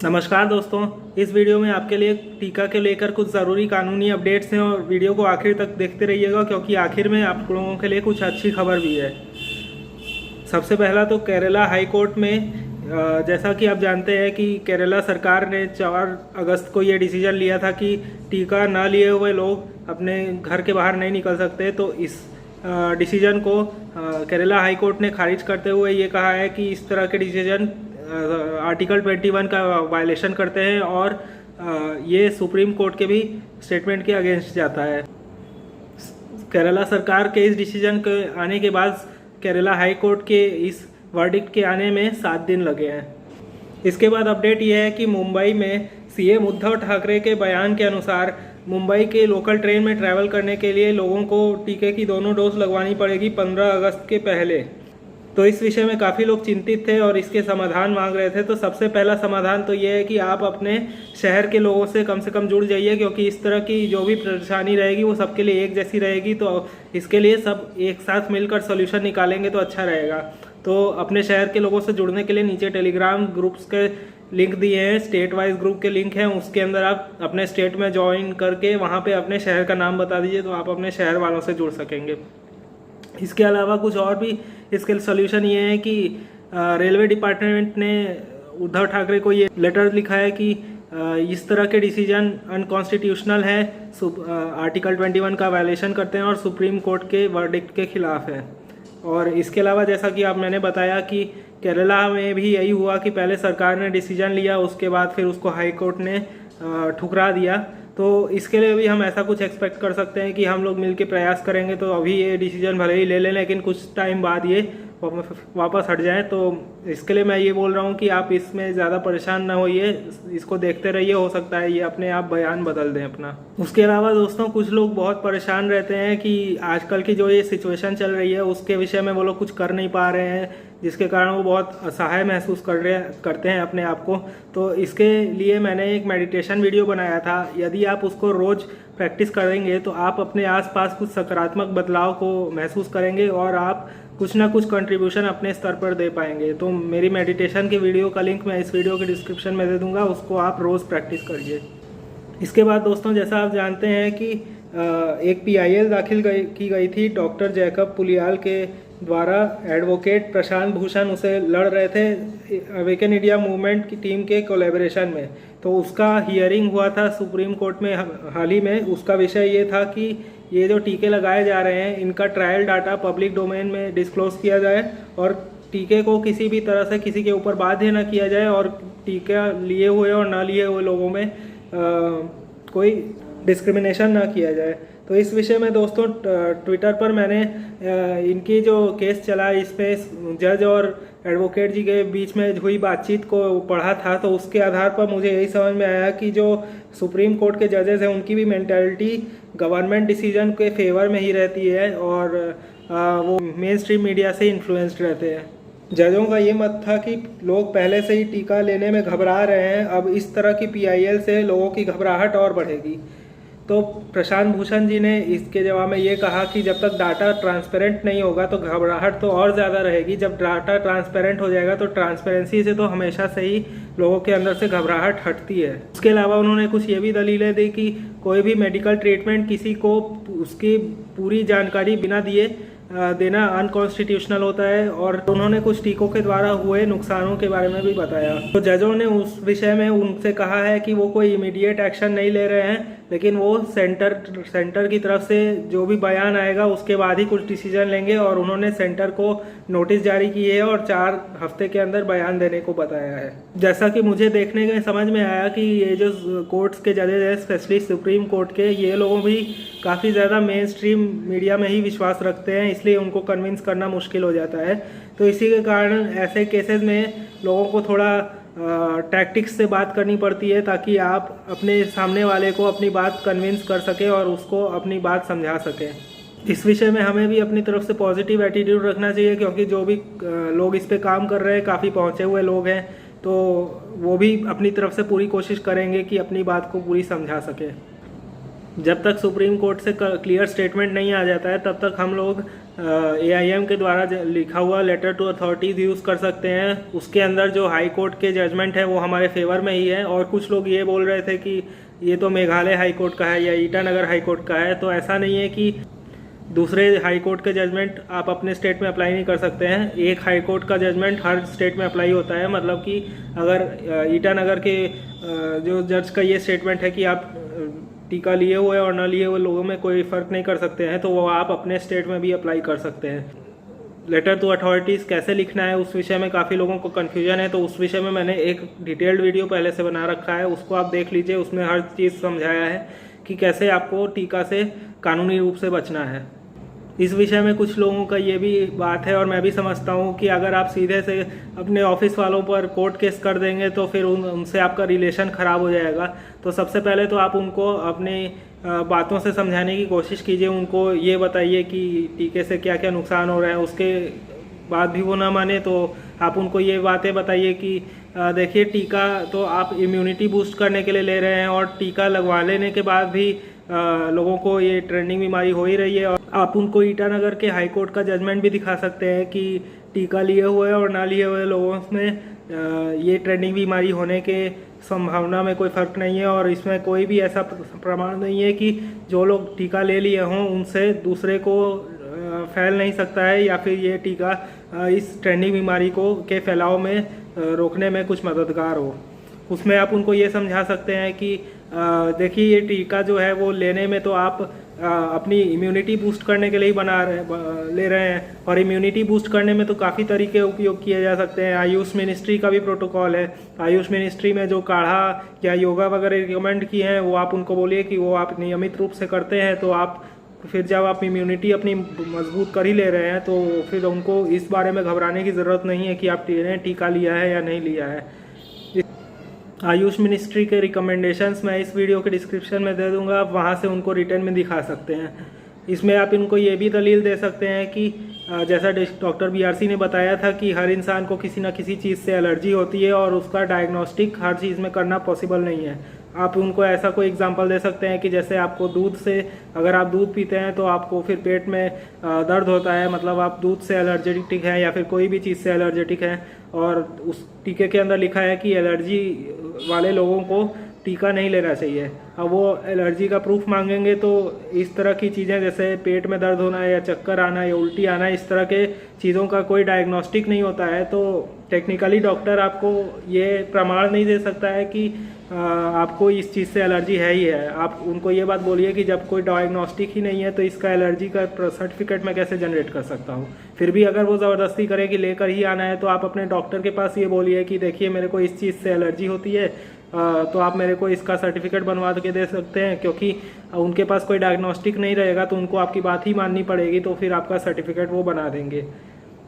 नमस्कार दोस्तों, इस वीडियो में आपके लिए टीका के लेकर कुछ ज़रूरी कानूनी अपडेट्स हैं और वीडियो को आखिर तक देखते रहिएगा क्योंकि आखिर में आप लोगों के लिए कुछ अच्छी खबर भी है। सबसे पहला तो केरला हाई कोर्ट में जैसा कि आप जानते हैं कि केरला सरकार ने 4 अगस्त को ये डिसीजन लिया था कि टीका ना लिए हुए लोग अपने घर के बाहर नहीं निकल सकते। तो इस डिसीजन को केरला हाई कोर्ट ने खारिज करते हुए ये कहा है कि इस तरह के डिसीजन आर्टिकल 21 का वायलेशन करते हैं और ये सुप्रीम कोर्ट के भी स्टेटमेंट के अगेंस्ट जाता है। केरला सरकार के इस डिसीजन के आने के बाद केरला हाई कोर्ट के इस वर्डिक्ट के आने में 7 दिन लगे हैं। इसके बाद अपडेट ये है कि मुंबई में सीएम उद्धव ठाकरे के बयान के अनुसार मुंबई के लोकल ट्रेन में ट्रैवल करने के लिए लोगों को टीके की दोनों डोज लगवानी पड़ेगी 15 अगस्त के पहले। तो इस विषय में काफ़ी लोग चिंतित थे और इसके समाधान मांग रहे थे। तो सबसे पहला समाधान तो ये है कि आप अपने शहर के लोगों से कम जुड़ जाइए, क्योंकि इस तरह की जो भी परेशानी रहेगी वो सबके लिए एक जैसी रहेगी। तो इसके लिए सब एक साथ मिलकर सोल्यूशन निकालेंगे तो अच्छा रहेगा। तो अपने शहर के लोगों से जुड़ने के लिए नीचे टेलीग्राम ग्रुप्स के लिंक दिए हैं, स्टेट वाइज ग्रुप के लिंक हैं, उसके अंदर आप अपने स्टेट में ज्वाइन करके वहाँ पे अपने शहर का नाम बता दीजिए तो आप अपने शहर वालों से जुड़ सकेंगे। इसके अलावा कुछ और भी इसके सोल्यूशन ये है कि रेलवे डिपार्टमेंट ने उद्धव ठाकरे को ये लेटर लिखा है कि इस तरह के डिसीजन अनकॉन्स्टिट्यूशनल है, आर्टिकल 21 का वायलेशन करते हैं और सुप्रीम कोर्ट के वर्डिक्ट के खिलाफ है। और इसके अलावा जैसा कि मैंने बताया कि केरला में भी यही हुआ कि पहले सरकार ने डिसीजन लिया, उसके बाद फिर उसको हाई कोर्ट ने ठुकरा दिया। तो इसके लिए भी हम ऐसा कुछ एक्सपेक्ट कर सकते हैं कि हम लोग मिलकर प्रयास करेंगे तो अभी ये डिसीजन भले ही ले लें लेकिन कुछ टाइम बाद ये वापस हट जाए। तो इसके लिए मैं ये बोल रहा हूँ कि आप इसमें ज़्यादा परेशान ना होइए, इसको देखते रहिए, हो सकता है ये अपने आप बयान बदल दें अपना। उसके अलावा दोस्तों कुछ लोग बहुत परेशान रहते हैं कि आजकल की जो ये सिचुएशन चल रही है उसके विषय में वो लोग कुछ कर नहीं पा रहे हैं, जिसके कारण वो बहुत असहाय महसूस करते हैं अपने आप को। तो इसके लिए मैंने एक मेडिटेशन वीडियो बनाया था। यदि आप उसको रोज़ प्रैक्टिस करेंगे तो आप अपने आसपास कुछ सकारात्मक बदलाव को महसूस करेंगे और आप कुछ ना कुछ कंट्रीब्यूशन अपने स्तर पर दे पाएंगे। तो मेरी मेडिटेशन की वीडियो का लिंक मैं इस वीडियो के डिस्क्रिप्शन में दे दूंगा, उसको आप रोज़ प्रैक्टिस करिए। इसके बाद दोस्तों जैसा आप जानते हैं कि एक PIL दाखिल की गई थी डॉक्टर जैकब पुलियाल के द्वारा। एडवोकेट प्रशांत भूषण उसे लड़ रहे थे अवेकन इंडिया मूवमेंट की टीम के कोलैबोरेशन में। तो उसका हियरिंग हुआ था सुप्रीम कोर्ट में हाल ही में। उसका विषय ये था कि ये जो टीके लगाए जा रहे हैं इनका ट्रायल डाटा पब्लिक डोमेन में डिस्क्लोज किया जाए और टीके को किसी भी तरह से किसी के ऊपर बाध्य न किया जाए और टीका लिए हुए और ना लिए हुए लोगों में कोई डिस्क्रिमिनेशन ना किया जाए। तो इस विषय में दोस्तों ट्विटर पर मैंने इनकी जो केस चला इसमें जज और एडवोकेट जी के बीच में हुई बातचीत को पढ़ा था। तो उसके आधार पर मुझे यही समझ में आया कि जो सुप्रीम कोर्ट के जजेस हैं उनकी भी मेंटालिटी गवर्नमेंट डिसीजन के फेवर में ही रहती है और वो मेन स्ट्रीम मीडिया से इन्फ्लुएंस्ड रहते हैं। जजों का ये मत था कि लोग पहले से ही टीका लेने में घबरा रहे हैं, अब इस तरह की PIL से लोगों की घबराहट और बढ़ेगी। तो प्रशांत भूषण जी ने इसके जवाब में ये कहा कि जब तक डाटा ट्रांसपेरेंट नहीं होगा तो घबराहट तो और ज़्यादा रहेगी। जब डाटा ट्रांसपेरेंट हो जाएगा तो ट्रांसपेरेंसी से तो हमेशा से ही लोगों के अंदर से घबराहट हटती है। उसके अलावा उन्होंने कुछ ये भी दलीलें दी कि कोई भी मेडिकल ट्रीटमेंट किसी को उसकी पूरी जानकारी बिना दिए देना अनकॉन्स्टिट्यूशनल होता है। और उन्होंने कुछ टीकों के द्वारा हुए नुकसानों के बारे में भी बताया। तो जजों ने उस विषय में उनसे कहा है कि वो कोई इमीडिएट एक्शन नहीं ले रहे हैं, लेकिन वो सेंटर की तरफ से जो भी बयान आएगा उसके बाद ही कुछ डिसीजन लेंगे। और उन्होंने सेंटर को नोटिस जारी की है और 4 हफ्ते के अंदर बयान देने को बताया है। जैसा कि मुझे देखने में समझ में आया कि ये जो कोर्ट्स के जजेस हैं स्पेशली सुप्रीम कोर्ट के, ये लोग भी काफ़ी ज़्यादा मेन स्ट्रीम मीडिया में ही विश्वास रखते हैं, इसलिए उनको कन्विंस करना मुश्किल हो जाता है। तो इसी के कारण ऐसे केसेस में लोगों को थोड़ा टैक्टिक्स से बात करनी पड़ती है ताकि आप अपने सामने वाले को अपनी बात कन्विंस कर सकें और उसको अपनी बात समझा सकें। इस विषय में हमें भी अपनी तरफ से पॉजिटिव एटीट्यूड रखना चाहिए, क्योंकि जो भी लोग इस पे काम कर रहे हैं काफ़ी पहुँचे हुए लोग हैं, तो वो भी अपनी तरफ से पूरी कोशिश करेंगे कि अपनी बात को पूरी समझा सकें। जब तक सुप्रीम कोर्ट से क्लियर स्टेटमेंट नहीं आ जाता है तब तक हम लोग AIM के द्वारा लिखा हुआ लेटर टू अथॉरिटीज़ यूज़ कर सकते हैं। उसके अंदर जो हाई कोर्ट के जजमेंट है वो हमारे फेवर में ही है। और कुछ लोग ये बोल रहे थे कि ये तो मेघालय हाई कोर्ट का है या ईटानगर हाई कोर्ट का है, तो ऐसा नहीं है कि दूसरे हाई कोर्ट के जजमेंट आप अपने स्टेट में अप्लाई नहीं कर सकते हैं। एक हाई कोर्ट का जजमेंट हर स्टेट में अप्लाई होता है। मतलब कि अगर ईटानगर के जो जज का ये स्टेटमेंट है कि आप टीका लिए हुए और न लिए हुए लोगों में कोई फ़र्क नहीं कर सकते हैं, तो वो आप अपने स्टेट में भी अप्लाई कर सकते हैं। लेटर टू अथॉरिटीज़ कैसे लिखना है उस विषय में काफ़ी लोगों को कन्फ्यूजन है, तो उस विषय में मैंने एक डिटेल्ड वीडियो पहले से बना रखा है, उसको आप देख लीजिए। उसमें हर चीज़ समझाया है कि कैसे आपको टीका से कानूनी रूप से बचना है। इस विषय में कुछ लोगों का ये भी बात है और मैं भी समझता हूँ कि अगर आप सीधे से अपने ऑफिस वालों पर कोर्ट केस कर देंगे तो फिर उनसे आपका रिलेशन ख़राब हो जाएगा। तो सबसे पहले तो आप उनको अपनी बातों से समझाने की कोशिश कीजिए। उनको ये बताइए कि टीके से क्या क्या नुकसान हो रहा है। उसके बाद भी वो ना माने तो आप उनको ये बातें बताइए कि देखिए, टीका तो आप इम्यूनिटी बूस्ट करने के लिए ले रहे हैं और टीका लगवा लेने के बाद भी लोगों को ये ट्रेंडिंग बीमारी हो ही रही है। और आप उनको ईटानगर के हाई कोर्ट का जजमेंट भी दिखा सकते हैं कि टीका लिए हुए और ना लिए हुए लोगों में ये ट्रेंडिंग बीमारी होने के संभावना में कोई फ़र्क नहीं है। और इसमें कोई भी ऐसा प्रमाण नहीं है कि जो लोग टीका ले लिए हों उनसे दूसरे को फैल नहीं सकता है या फिर ये टीका इस ट्रेंडिंग बीमारी को के फैलाव में रोकने में कुछ मददगार हो। उसमें आप उनको ये समझा सकते हैं कि देखिए, ये टीका जो है वो लेने में तो आप अपनी इम्यूनिटी बूस्ट करने के लिए ही ले रहे हैं। और इम्यूनिटी बूस्ट करने में तो काफ़ी तरीके उपयोग किए जा सकते हैं। आयुष मिनिस्ट्री का भी प्रोटोकॉल है। आयुष मिनिस्ट्री में जो काढ़ा या योगा वगैरह रिकमेंड किए हैं वो आप उनको बोलिए कि वो आप नियमित रूप से करते हैं, तो आप फिर जब आप इम्यूनिटी अपनी मजबूत कर ही ले रहे हैं तो फिर उनको इस बारे में घबराने की ज़रूरत नहीं है कि आप टीका लिया है या नहीं लिया है। आयुष मिनिस्ट्री के रिकमेंडेशंस मैं इस वीडियो के डिस्क्रिप्शन में दे दूंगा, आप वहां से उनको रिटर्न में दिखा सकते हैं। इसमें आप इनको ये भी दलील दे सकते हैं कि जैसा डॉक्टर BRC ने बताया था कि हर इंसान को किसी न किसी चीज़ से एलर्जी होती है और उसका डायग्नोस्टिक हर चीज़ में करना पॉसिबल नहीं है। आप उनको ऐसा कोई एग्जांपल दे सकते हैं कि जैसे आपको दूध से, अगर आप दूध पीते हैं तो आपको फिर पेट में दर्द होता है, मतलब आप दूध से एलर्जेटिक हैं या फिर कोई भी चीज़ से एलर्जेटिक हैं, और उस टीके के अंदर लिखा है कि एलर्जी वाले लोगों को टीका नहीं लेना चाहिए। अब वो एलर्जी का प्रूफ मांगेंगे तो इस तरह की चीज़ें जैसे पेट में दर्द होना या चक्कर आना या उल्टी आना, इस तरह के चीज़ों का कोई डायग्नोस्टिक नहीं होता है। तो टेक्निकली डॉक्टर आपको ये प्रमाण नहीं दे सकता है कि आपको इस चीज़ से एलर्जी है ही है। आप उनको ये बात बोलिए कि जब कोई डायग्नोस्टिक ही नहीं है तो इसका एलर्जी का सर्टिफिकेट मैं कैसे जनरेट कर सकता हूँ। फिर भी अगर वो ज़बरदस्ती करे कि लेकर ही आना है तो आप अपने डॉक्टर के पास ये बोलिए कि देखिए, मेरे को इस चीज़ से एलर्जी होती है, तो आप मेरे को इसका सर्टिफिकेट बनवा के दे सकते हैं। क्योंकि उनके पास कोई डायग्नोस्टिक नहीं रहेगा तो उनको आपकी बात ही माननी पड़ेगी, तो फिर आपका सर्टिफिकेट वो बना देंगे।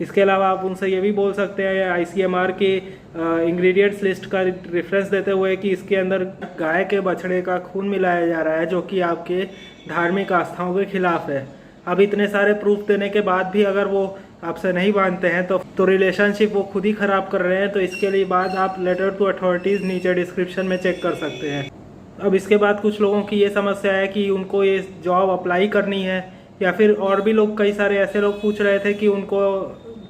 इसके अलावा आप उनसे ये भी बोल सकते हैं ICMR के इंग्रेडिएंट्स लिस्ट का रेफरेंस देते हुए कि इसके अंदर गाय के बछड़े का खून मिलाया जा रहा है, जो कि आपके धार्मिक आस्थाओं के खिलाफ है। अब इतने सारे प्रूफ देने के बाद भी अगर वो आपसे नहीं मानते हैं तो रिलेशनशिप वो खुद ही ख़राब कर रहे हैं। तो इसके लिए बाद आप लेटर टू अथॉरिटीज़ नीचे डिस्क्रिप्शन में चेक कर सकते हैं। अब इसके बाद कुछ लोगों की ये समस्या है कि उनको ये जॉब अप्लाई करनी है, या फिर और भी लोग, कई सारे ऐसे लोग पूछ रहे थे कि उनको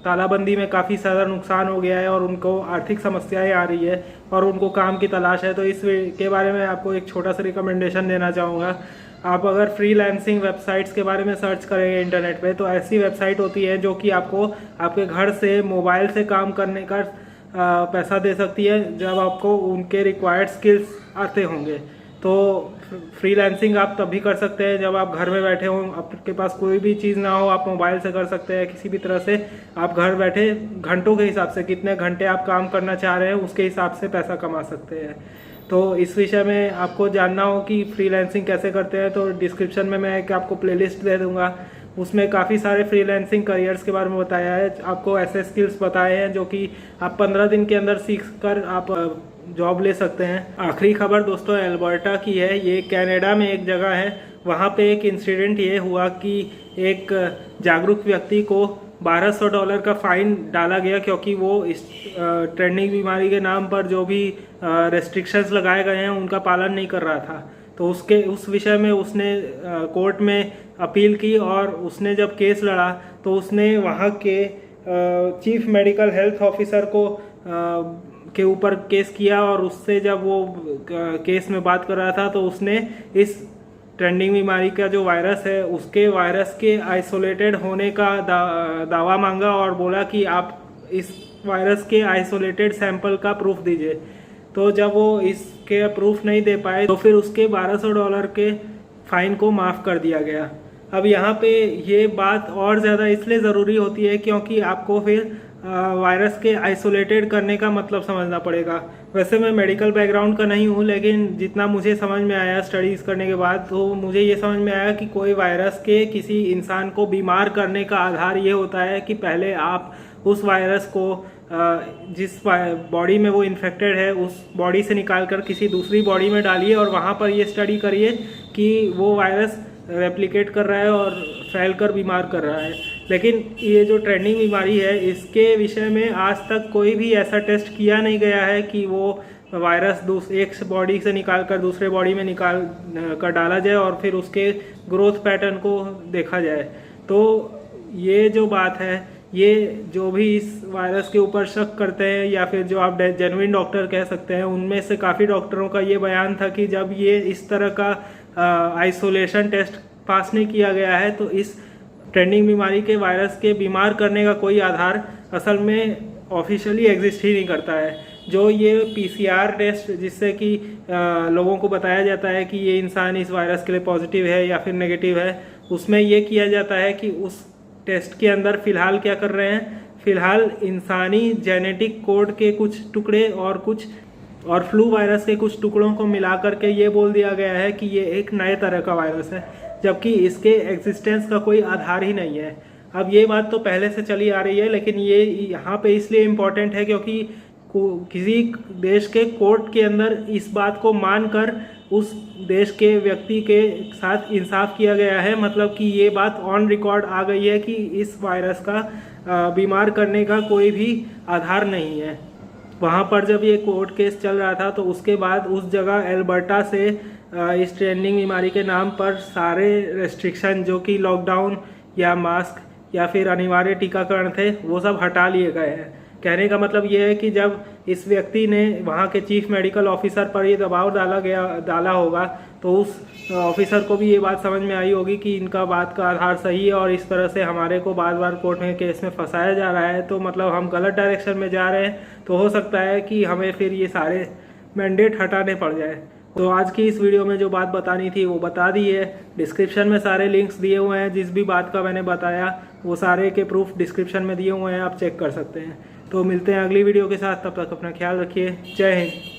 तालाबंदी में काफ़ी ज़्यादा नुकसान हो गया है और उनको आर्थिक समस्याएं आ रही है और उनको काम की तलाश है। तो इस के बारे में आपको एक छोटा सा रिकमेंडेशन देना चाहूँगा। आप अगर फ्रीलांसिंग वेबसाइट्स के बारे में सर्च करेंगे इंटरनेट पे, तो ऐसी वेबसाइट होती है जो कि आपको आपके घर से मोबाइल से काम करने का पैसा दे सकती है जब आपको उनके रिक्वायर्ड स्किल्स आते होंगे। तो फ्रीलांसिंग आप तब भी कर सकते हैं जब आप घर में बैठे हों, आपके पास कोई भी चीज़ ना हो, आप मोबाइल से कर सकते हैं। किसी भी तरह से आप घर बैठे घंटों के हिसाब से, कितने घंटे आप काम करना चाह रहे हैं उसके हिसाब से पैसा कमा सकते हैं। तो इस विषय में आपको जानना हो कि फ्रीलांसिंग कैसे करते हैं तो डिस्क्रिप्शन में मैं एक आपको प्लेलिस्ट दे दूंगा। उसमें काफ़ी सारे फ्रीलांसिंग करियर्स के बारे में बताया है, आपको ऐसे स्किल्स बताए हैं जो कि आप 15 दिन के अंदर सीख कर आप जॉब ले सकते हैं। आखिरी खबर दोस्तों एल्बर्टा की है। ये कनाडा में एक जगह है, वहाँ पे एक इंसिडेंट ये हुआ कि एक जागरूक व्यक्ति को $1200 का फाइन डाला गया क्योंकि वो इस ट्रेंडिंग बीमारी के नाम पर जो भी रेस्ट्रिक्शंस लगाए गए हैं उनका पालन नहीं कर रहा था। तो उस विषय में उसने कोर्ट में अपील की, और उसने जब केस लड़ा तो उसने वहाँ के चीफ मेडिकल हेल्थ ऑफिसर को के ऊपर केस किया, और उससे जब वो केस में बात कर रहा था तो उसने इस ट्रेंडिंग बीमारी का जो वायरस है उसके वायरस के आइसोलेटेड होने का दावा मांगा, और बोला कि आप इस वायरस के आइसोलेटेड सैंपल का प्रूफ दीजिए। तो जब वो इसके प्रूफ नहीं दे पाए तो फिर उसके $1200 के फाइन को माफ़ कर दिया गया। अब यहाँ पे ये बात और ज़्यादा इसलिए ज़रूरी होती है क्योंकि आपको फिर वायरस के आइसोलेटेड करने का मतलब समझना पड़ेगा। वैसे मैं मेडिकल बैकग्राउंड का नहीं हूँ, लेकिन जितना मुझे समझ में आया स्टडीज़ करने के बाद, तो मुझे ये समझ में आया कि कोई वायरस के किसी इंसान को बीमार करने का आधार ये होता है कि पहले आप उस वायरस को जिस बॉडी में वो इन्फेक्टेड है उस बॉडी से निकाल कर किसी दूसरी बॉडी में डालिए, और वहाँ पर ये स्टडी करिए कि वो वायरस रेप्लिकेट कर रहा है और फैल कर बीमार कर रहा है। लेकिन ये जो ट्रेंडिंग बीमारी है इसके विषय में आज तक कोई भी ऐसा टेस्ट किया नहीं गया है कि वो वायरस एक बॉडी से निकाल कर दूसरे बॉडी में निकाल कर डाला जाए और फिर उसके ग्रोथ पैटर्न को देखा जाए। तो ये जो बात है, ये जो भी इस वायरस के ऊपर शक करते हैं या फिर जो आप जेन्युइन डॉक्टर कह सकते हैं, उनमें से काफ़ी डॉक्टरों का ये बयान था कि जब ये इस तरह का आइसोलेशन टेस्ट पास नहीं किया गया है तो इस ट्रेंडिंग बीमारी के वायरस के बीमार करने का कोई आधार असल में ऑफिशियली एग्जिस्ट ही नहीं करता है। जो ये PCR टेस्ट जिससे कि लोगों को बताया जाता है कि ये इंसान इस वायरस के लिए पॉजिटिव है या फिर नेगेटिव है, उसमें ये किया जाता है कि उस टेस्ट के अंदर फ़िलहाल क्या कर रहे हैं, फ़िलहाल इंसानी जेनेटिक कोड के कुछ टुकड़े और फ्लू वायरस के कुछ टुकड़ों को मिला करके ये बोल दिया गया है कि ये एक नए तरह का वायरस है, जबकि इसके एग्जिस्टेंस का कोई आधार ही नहीं है। अब ये बात तो पहले से चली आ रही है, लेकिन ये यहाँ पे इसलिए इम्पोर्टेंट है क्योंकि किसी देश के कोर्ट के अंदर इस बात को मानकर उस देश के व्यक्ति के साथ इंसाफ किया गया है। मतलब कि ये बात ऑन रिकॉर्ड आ गई है कि इस वायरस का बीमार करने का कोई भी आधार नहीं है। वहाँ पर जब ये कोर्ट केस चल रहा था तो उसके बाद उस जगह एल्बर्टा से इस ट्रेंडिंग बीमारी के नाम पर सारे रेस्ट्रिक्शन जो कि लॉकडाउन या मास्क या फिर अनिवार्य टीकाकरण थे वो सब हटा लिए गए हैं। कहने का मतलब ये है कि जब इस व्यक्ति ने वहाँ के चीफ मेडिकल ऑफिसर पर ये दबाव डाला होगा तो उस ऑफिसर को भी ये बात समझ में आई होगी कि इनका बात का आधार सही है और इस तरह से हमारे को बार बार कोर्ट में केस में फंसाया जा रहा है, तो मतलब हम गलत डायरेक्शन में जा रहे हैं, तो हो सकता है कि हमें फिर ये सारे मैंडेट हटाने पड़ जाए। तो आज की इस वीडियो में जो बात बतानी थी वो बता दी है। डिस्क्रिप्शन में सारे लिंक्स दिए हुए हैं, जिस भी बात का मैंने बताया वो सारे के प्रूफ डिस्क्रिप्शन में दिए हुए हैं, आप चेक कर सकते हैं। तो मिलते हैं अगली वीडियो के साथ, तब तक अपना ख्याल रखिए। जय हिंद।